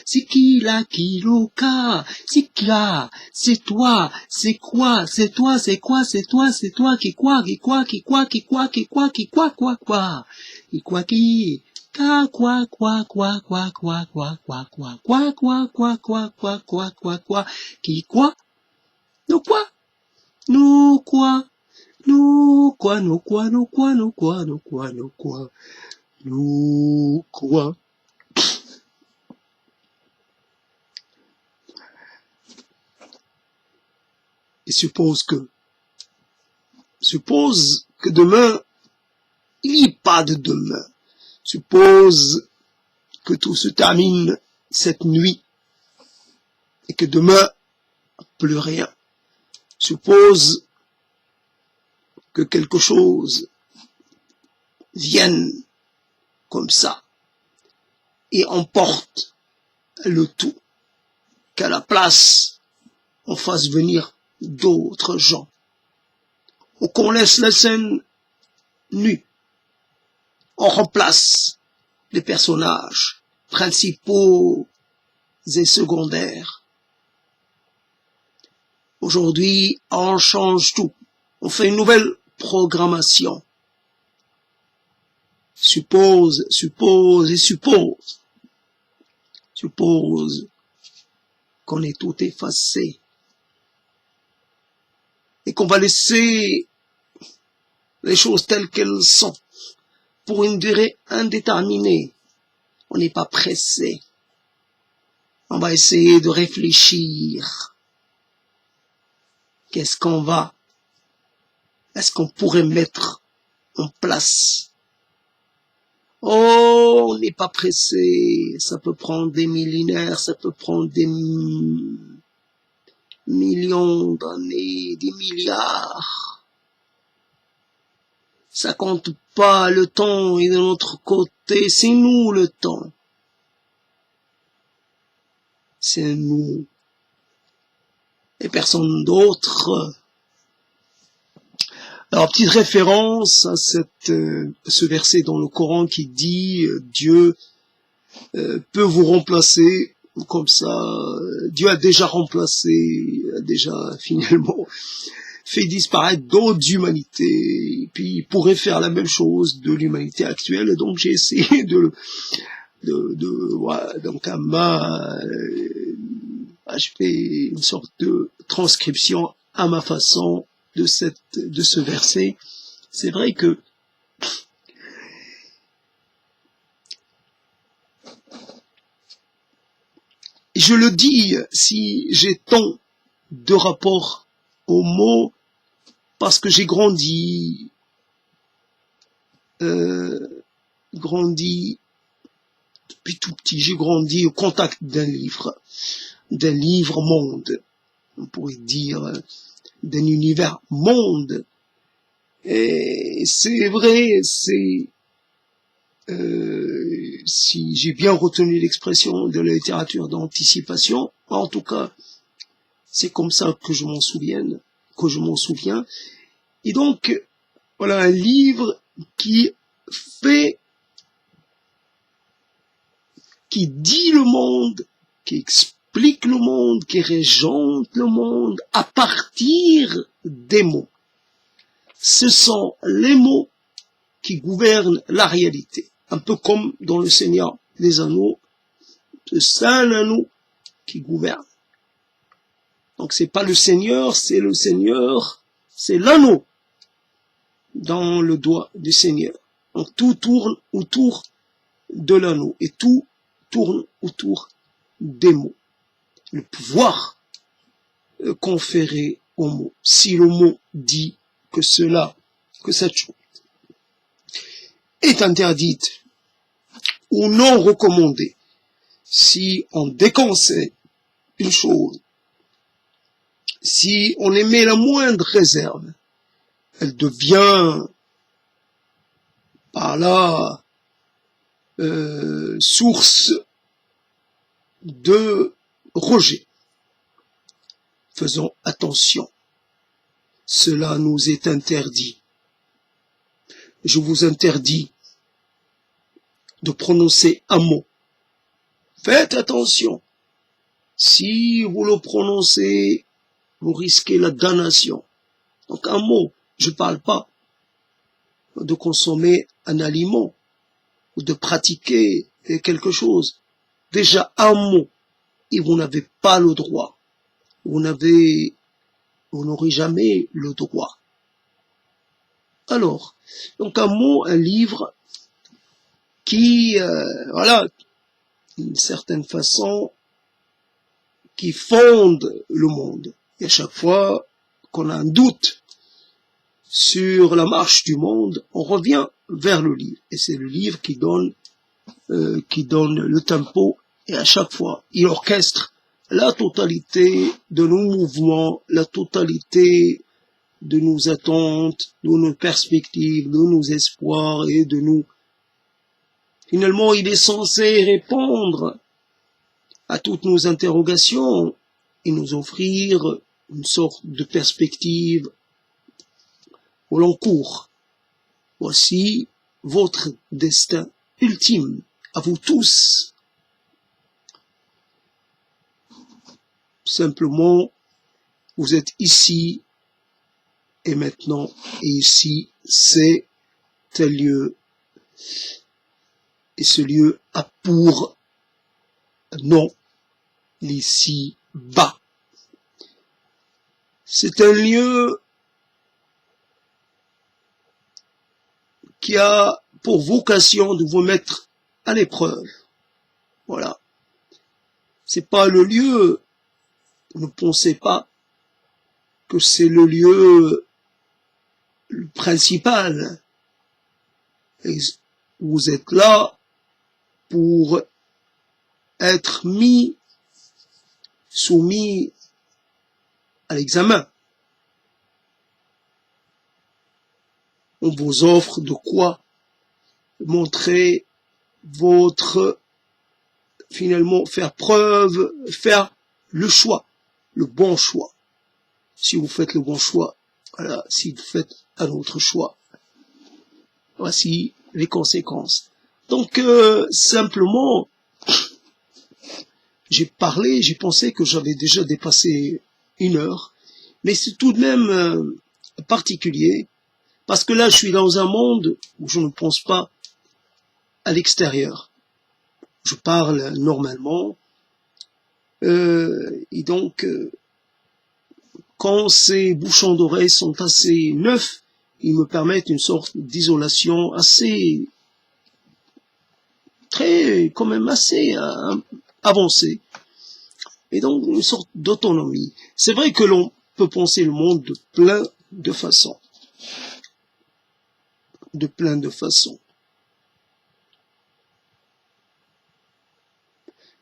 C'est qui la qui loca? C'est qui là? C'est toi? C'est quoi? C'est toi? C'est quoi? C'est toi? C'est toi qui quoi? Qui quoi? Qui quoi? Qui quoi? Qui quoi? Qui quoi? Quoi? Qui quoi? Qui? Quoi? Qui quoi? Nous quoi? Nous quoi? Nous quoi? Nous quoi? Nous quoi? Nous quoi? Nous quoi? Nous quoi? Nous quoi? Et suppose que demain, il n'y a pas de demain. Suppose que tout se termine cette nuit et que demain, plus rien. Suppose que quelque chose vienne comme ça et emporte le tout, qu'à la place, on fasse venir d'autres gens, ou qu'on laisse la scène nue, on remplace les personnages principaux et secondaires. Aujourd'hui, on change tout. On fait une nouvelle programmation. Suppose qu'on est tout effacé et qu'on va laisser les choses telles qu'elles sont pour une durée indéterminée. On n'est pas pressé. On va essayer de réfléchir. Est-ce qu'on pourrait mettre en place? Oh, on n'est pas pressé. Ça peut prendre des millénaires, ça peut prendre des millions d'années, des milliards. Ça compte pas, le temps est de notre côté, c'est nous le temps. C'est nous. Et personne d'autre. Alors, petite référence à ce verset dans le Coran qui dit Dieu peut vous remplacer comme ça. Dieu a déjà remplacé, a déjà finalement fait disparaître d'autres humanités. Et puis, il pourrait faire la même chose de l'humanité actuelle. Donc, j'ai essayé donc je fais une sorte de transcription à ma façon de ce verset. C'est vrai que je le dis si j'ai tant de rapport aux mots parce que j'ai grandi depuis tout petit, j'ai grandi au contact d'un livre monde, on pourrait dire d'un univers monde. Et c'est vrai, si j'ai bien retenu l'expression de la littérature d'anticipation, en tout cas, c'est comme ça que je m'en souviens. Et donc, voilà un livre qui dit le monde, qui explique le monde, qui régente le monde à partir des mots. Ce sont les mots qui gouvernent la réalité. Un peu comme dans le Seigneur des Anneaux, c'est un anneau qui gouverne. Donc c'est pas le Seigneur, c'est le Seigneur, c'est l'anneau dans le doigt du Seigneur. Donc tout tourne autour de l'anneau et tout tourne autour des mots. Le pouvoir conféré au mot. Si le mot dit que cette chose est interdite ou non recommandée, si on déconseille une chose si on émet la moindre réserve, elle devient par là source de rejet. Faisons attention. Cela nous est interdit. Je vous interdis de prononcer un mot. Faites attention. Si vous le prononcez, vous risquez la damnation. Donc un mot, je ne parle pas de consommer un aliment ou de pratiquer quelque chose. Déjà un mot, et vous n'avez pas le droit. Vous n'aurez jamais le droit. Alors, donc un mot, un livre qui, voilà, d'une certaine façon, qui fonde le monde. Et à chaque fois qu'on a un doute sur la marche du monde, on revient vers le livre. Et c'est le livre qui donne le tempo, et à chaque fois, il orchestre la totalité de nos mouvements, la totalité de nos attentes, de nos perspectives, de nos espoirs et de nous. Finalement, il est censé répondre à toutes nos interrogations et nous offrir une sorte de perspective au long cours. Voici votre destin ultime, à vous tous. Simplement, vous êtes ici et maintenant, et ici, c'est un lieu, et ce lieu a pour nom l'ici-bas. C'est un lieu qui a pour vocation de vous mettre à l'épreuve. Voilà. C'est pas le lieu, ne pensez pas que c'est le lieu principal. Et vous êtes là pour être soumis à l'examen. On vous offre de quoi montrer finalement, faire le choix, le bon choix. Si vous faites le bon choix, voilà, si vous faites un autre choix, voici les conséquences. Donc, simplement, j'ai pensé que j'avais déjà dépassé 1 heure, mais c'est tout de même particulier, parce que là, je suis dans un monde où je ne pense pas à l'extérieur. Je parle normalement, et donc, quand ces bouchons d'oreilles sont assez neufs, ils me permettent une sorte d'isolation quand même assez avancée, et donc une sorte d'autonomie. C'est vrai que l'on peut penser le monde de plein de façons.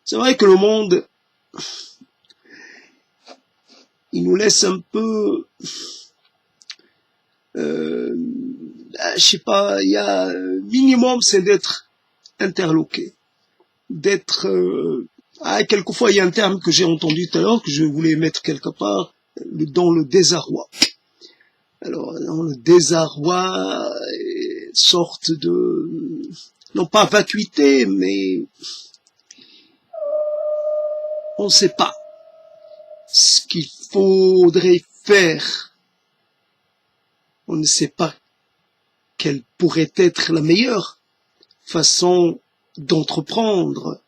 C'est vrai que le monde, il nous laisse un peu, je sais pas, il y a minimum, c'est d'être interloqué, quelquefois il y a un terme que j'ai entendu tout à l'heure, que je voulais mettre quelque part, dans le désarroi. Alors, dans le désarroi, sorte de, non pas vacuité, mais on ne sait pas ce qu'il faudrait faire. On ne sait pas quelle pourrait être la meilleure façon d'entreprendre,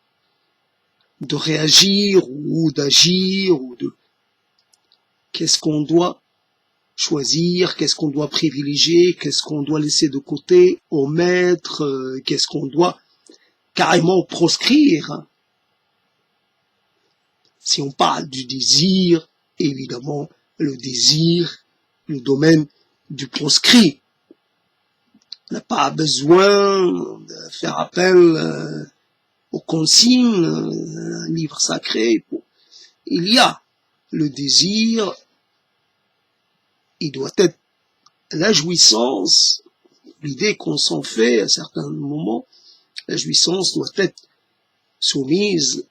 de réagir ou d'agir, qu'est-ce qu'on doit choisir, qu'est-ce qu'on doit privilégier, qu'est-ce qu'on doit laisser de côté, omettre, qu'est-ce qu'on doit carrément proscrire. Si on parle du désir, évidemment, le désir, le domaine du proscrit. On n'a pas besoin de faire appel aux consignes, un livre sacré. Il y a le désir il doit être la jouissance, l'idée qu'on s'en fait à certains moments, la jouissance doit être soumise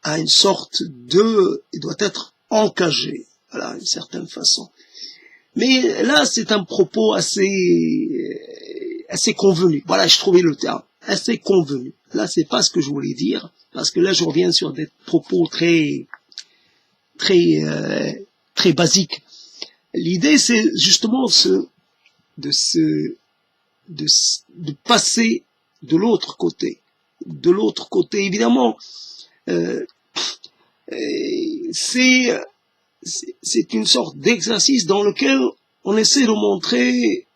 à une sorte il doit être encagée, voilà, d'une certaine façon. Mais là, c'est un propos assez convenu. Voilà, je trouvais le terme, assez convenu. Là, c'est pas ce que je voulais dire, parce que là, je reviens sur des propos très basiques. L'idée, c'est justement de passer de l'autre côté. De l'autre côté, évidemment, c'est une sorte d'exercice dans lequel on essaie de montrer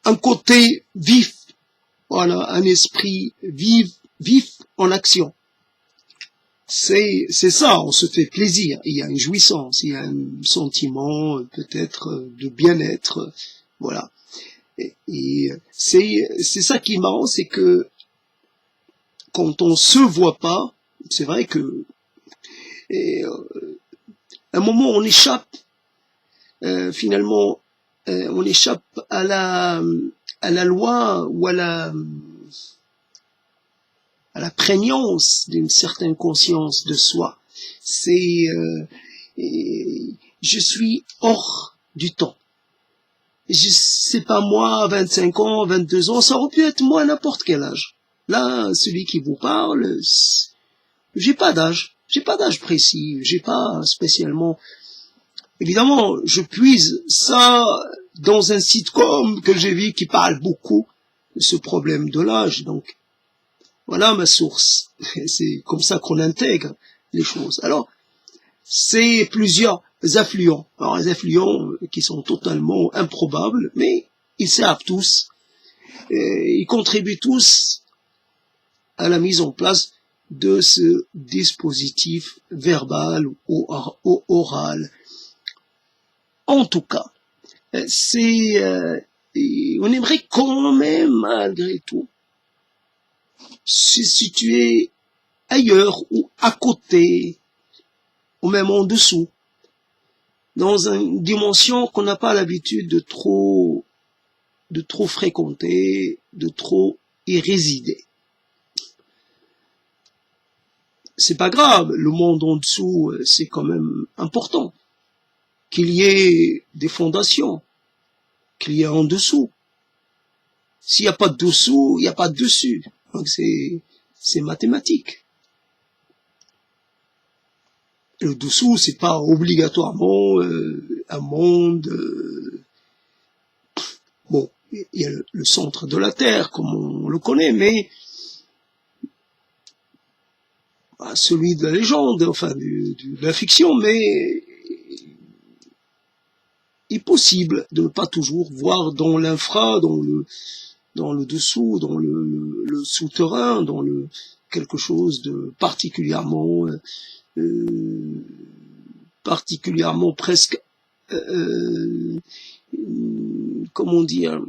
un côté vif, voilà, un esprit vif en action. C'est ça, on se fait plaisir, il y a une jouissance, il y a un sentiment peut-être de bien-être, voilà. Et c'est ça qui est marrant, c'est que quand on se voit pas, c'est vrai que à un moment on échappe finalement on échappe à la loi ou à la prégnance d'une certaine conscience de soi. C'est je suis hors du temps. C'est pas moi, 25 ans, 22 ans, ça aurait pu être moi à n'importe quel âge. Là, celui qui vous parle, j'ai pas d'âge précis, j'ai pas spécialement. Évidemment, je puise ça dans un sitcom que j'ai vu qui parle beaucoup de ce problème de l'âge, donc voilà ma source. C'est comme ça qu'on intègre les choses. Alors, c'est plusieurs affluents. Alors, les affluents qui sont totalement improbables, mais ils servent tous. Ils contribuent tous à la mise en place de ce dispositif verbal ou oral. En tout cas, on aimerait quand même, malgré tout, se situer ailleurs ou à côté, ou même en dessous, dans une dimension qu'on n'a pas l'habitude de trop fréquenter, de trop y résider. C'est pas grave, le monde en dessous, c'est quand même important qu'il y ait des fondations, qu'il y ait en dessous. S'il n'y a pas de dessous, il n'y a pas de dessus. Donc c'est mathématique. Le dessous, c'est pas obligatoirement un monde. Bon, il y a le centre de la Terre, comme on le connaît, mais celui de la légende, enfin de la fiction, mais il est possible de ne pas toujours voir dans l'infra, dans le dessous, dans le souterrain, dans quelque chose de particulièrement presque comment dire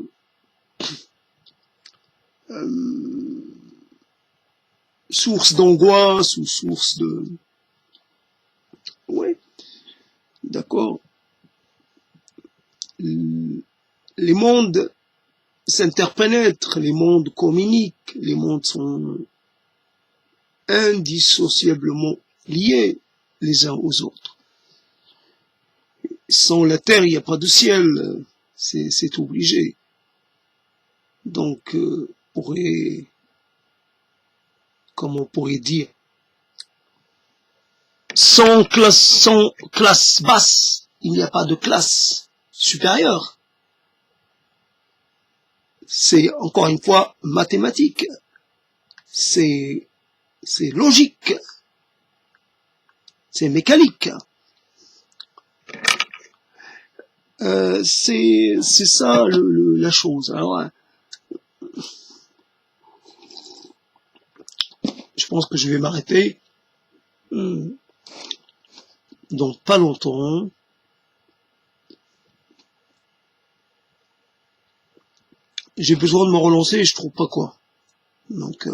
source d'angoisse ou source de ouais, d'accord. Les mondes s'interpénètrent, les mondes communiquent, les mondes sont indissociablement liés les uns aux autres. Sans la terre, il n'y a pas de ciel, c'est obligé. Donc, comme on pourrait dire, sans classe basse, il n'y a pas de classe supérieure. C'est encore une fois mathématique. C'est logique. C'est mécanique. C'est ça la chose. Alors, je pense que je vais m'arrêter. Donc pas longtemps. J'ai besoin de me relancer et je trouve pas quoi. Donc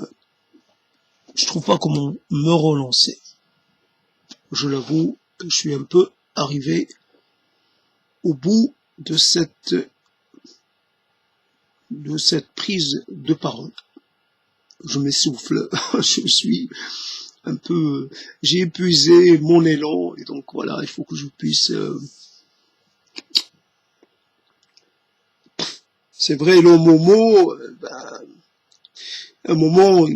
je trouve pas comment me relancer. Je l'avoue que je suis un peu arrivé au bout de cette prise de parole. Je m'essouffle, je suis un peu, j'ai épuisé mon élan, et donc voilà, il faut que je puisse, c'est vrai, le Momo, un moment,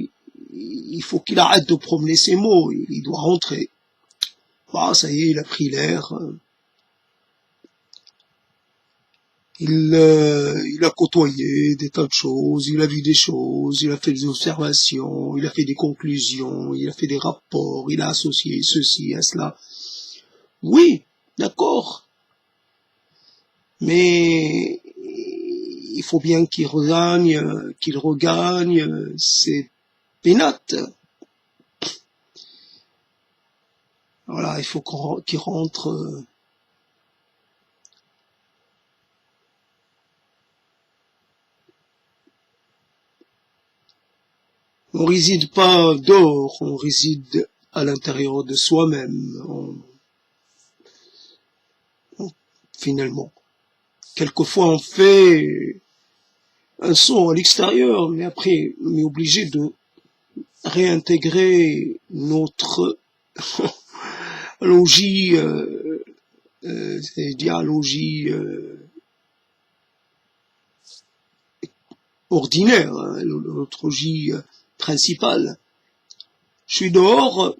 il faut qu'il arrête de promener ses mots, il doit rentrer. Ah, ça y est, il a pris l'air. Il a côtoyé des tas de choses, il a vu des choses, il a fait des observations, il a fait des conclusions, il a fait des rapports, il a associé ceci à cela. Oui, d'accord. Mais il faut bien qu'il regagne ses pénates. Voilà, il faut qu'il rentre. On réside pas dehors, on réside à l'intérieur de soi-même, finalement. Quelquefois, on fait un saut à l'extérieur, mais après, on est obligé de réintégrer notre logis, c'est-à-dire logis ordinaire, hein, notre logis principal. Je suis dehors,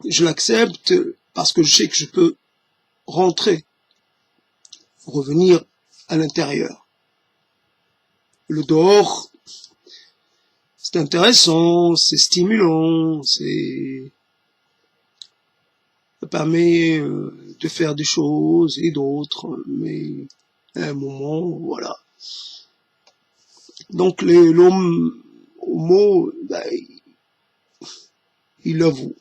je l'accepte parce que je sais que je peux rentrer, revenir à l'intérieur. Le dehors, c'est intéressant, c'est stimulant, ça permet de faire des choses et d'autres, mais à un moment, voilà. Donc l'homme homo, il avoue,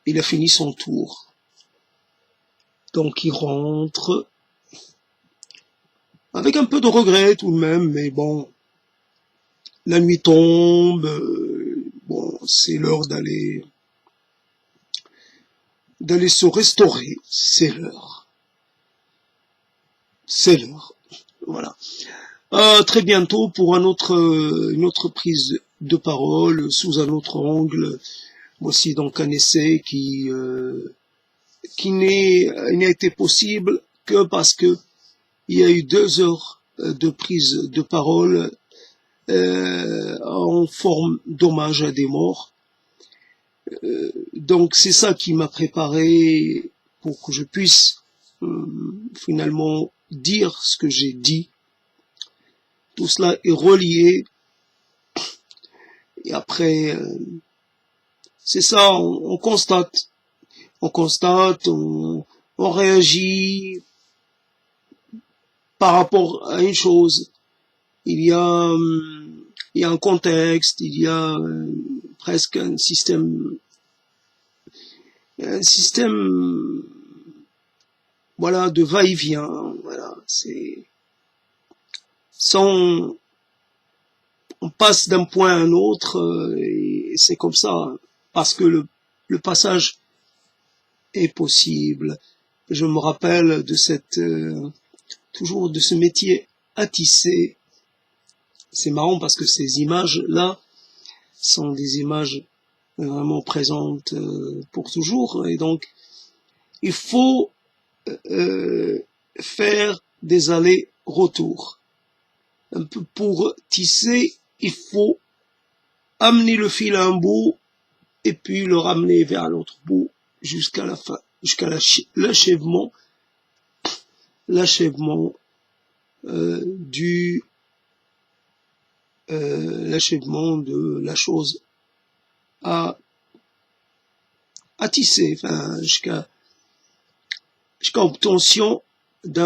il a fini son tour. Donc il rentre avec un peu de regret tout de même, mais bon, la nuit tombe, bon, c'est l'heure d'aller se restaurer, c'est l'heure. C'est l'heure. Voilà. Très bientôt pour une autre prise de parole sous un autre angle. Voici donc un essai qui n'a été possible que parce que il y a eu 2 heures de prise de parole en forme d'hommage à des morts. Donc c'est ça qui m'a préparé pour que je puisse finalement dire ce que j'ai dit. Tout cela est relié. Et après, c'est ça, on constate. On constate, on réagit par rapport à une chose. Il y a un contexte, il y a presque un système, voilà, de va-et-vient. Voilà, c'est sans on passe d'un point à un autre et c'est comme ça parce que le passage est possible. Je me rappelle de toujours de ce métier à tisser. C'est marrant parce que ces images-là sont des images vraiment présentes pour toujours et donc il faut faire des allers-retours. Un peu pour tisser, il faut amener le fil à un bout et puis le ramener vers l'autre bout jusqu'à la fin, jusqu'à l'achèvement l'achèvement de la chose à tisser, enfin jusqu'à obtention du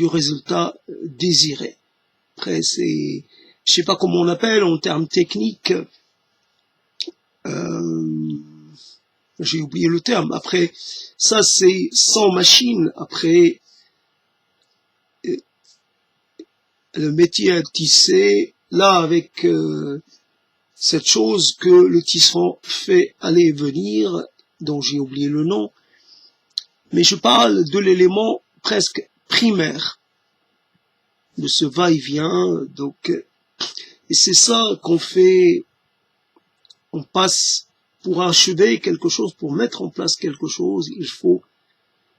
résultat désiré. Après je sais pas comment on appelle en termes techniques, j'ai oublié le terme. Après, ça c'est sans machine. Après, le métier à tisser, là avec cette chose que le tisserand fait aller et venir, dont j'ai oublié le nom, mais je parle de l'élément presque primaire de ce va-et-vient. Donc, et c'est ça qu'on fait, on passe pour achever quelque chose, pour mettre en place quelque chose, il faut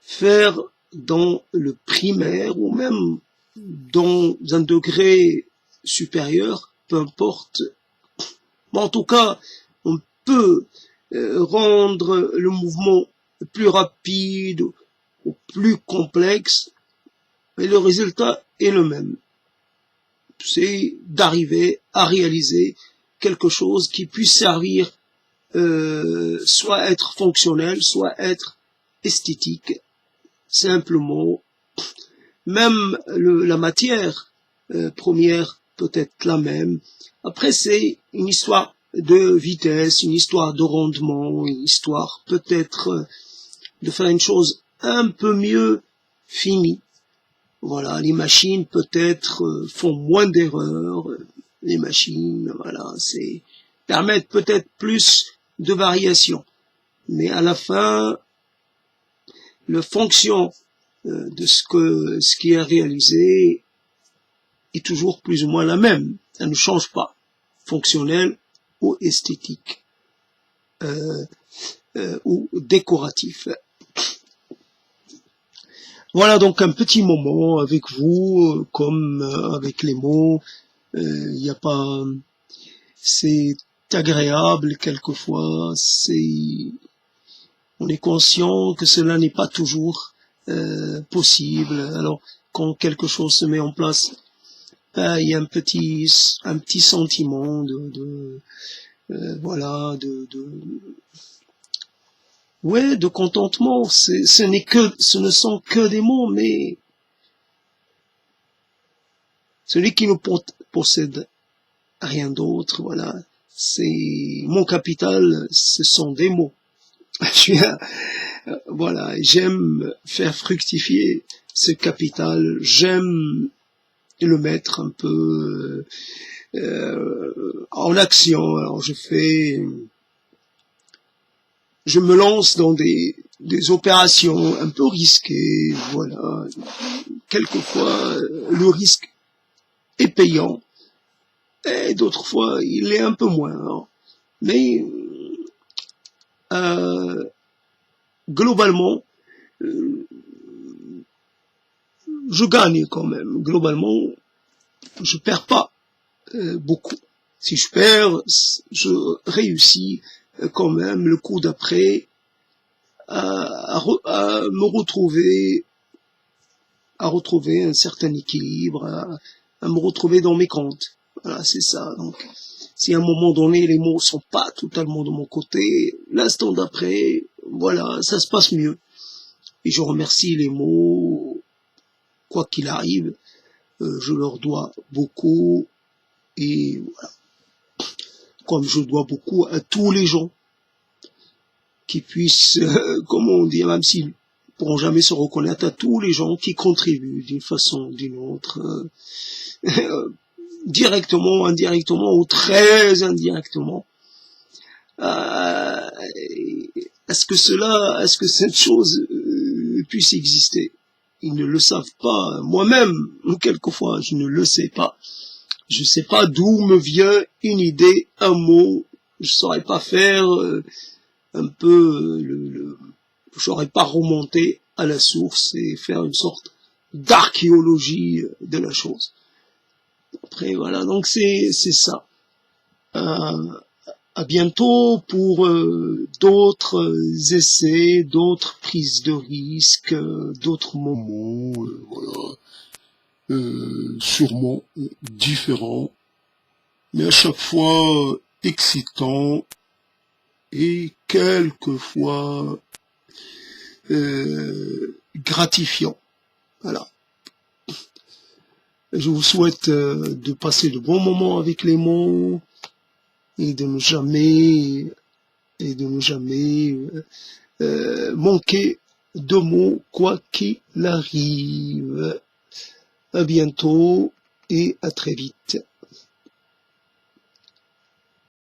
faire dans le primaire ou même dans un degré supérieur, peu importe. Mais en tout cas, on peut rendre le mouvement plus rapide ou plus complexe, mais le résultat est le même. C'est d'arriver à réaliser quelque chose qui puisse servir, soit être fonctionnel, soit être esthétique. Simplement, même la matière première peut être la même. Après, c'est une histoire de vitesse, une histoire de rendement, une histoire peut-être de faire une chose un peu mieux finie. Voilà, les machines peut-être font moins d'erreurs. Les machines, voilà, permettent peut-être plus de variations. Mais à la fin, la fonction de ce qui est réalisé est toujours plus ou moins la même. Ça ne change pas, fonctionnel ou esthétique ou décoratif. Voilà donc un petit moment avec vous, comme avec les mots. Il n'y a pas, c'est agréable quelquefois. On est conscient que cela n'est pas toujours possible. Alors quand quelque chose se met en place, il y a un petit sentiment voilà, ouais, de contentement. Ce ne sont que des mots, mais celui qui ne possède rien d'autre, voilà, c'est mon capital, ce sont des mots. Voilà, j'aime faire fructifier ce capital, j'aime le mettre un peu en action. Alors je me lance dans des opérations un peu risquées, voilà. Quelquefois, le risque est payant, et d'autres fois, il est un peu moins. Hein. Mais globalement, je gagne quand même. Globalement, je perds pas beaucoup. Si je perds, je réussis quand même le coup d'après à me retrouver, à retrouver un certain équilibre, à me retrouver dans mes comptes. Voilà, c'est ça. Donc, si à un moment donné les mots sont pas totalement de mon côté, l'instant d'après, voilà, ça se passe mieux. Et je remercie les mots, quoi qu'il arrive, je leur dois beaucoup. Et voilà, comme je dois beaucoup à tous les gens qui puissent, comment on dit, même s'ils pourront jamais se reconnaître, à tous les gens qui contribuent d'une façon ou d'une autre, directement, indirectement ou très indirectement, à ce que cette chose puisse exister. Ils ne le savent pas. Moi-même, quelquefois, je ne le sais pas. Je sais pas d'où me vient une idée, un mot. Je saurais pas faire un peu je saurais pas remonter à la source et faire une sorte d'archéologie de la chose. Après, voilà, donc c'est ça. À bientôt pour d'autres essais, d'autres prises de risques, d'autres moments, voilà, sûrement différents, mais à chaque fois excitants et quelquefois gratifiants. Voilà. Je vous souhaite de passer de bons moments avec les mots et de ne jamais manquer de mots quoi qu'il arrive. À bientôt et à très vite.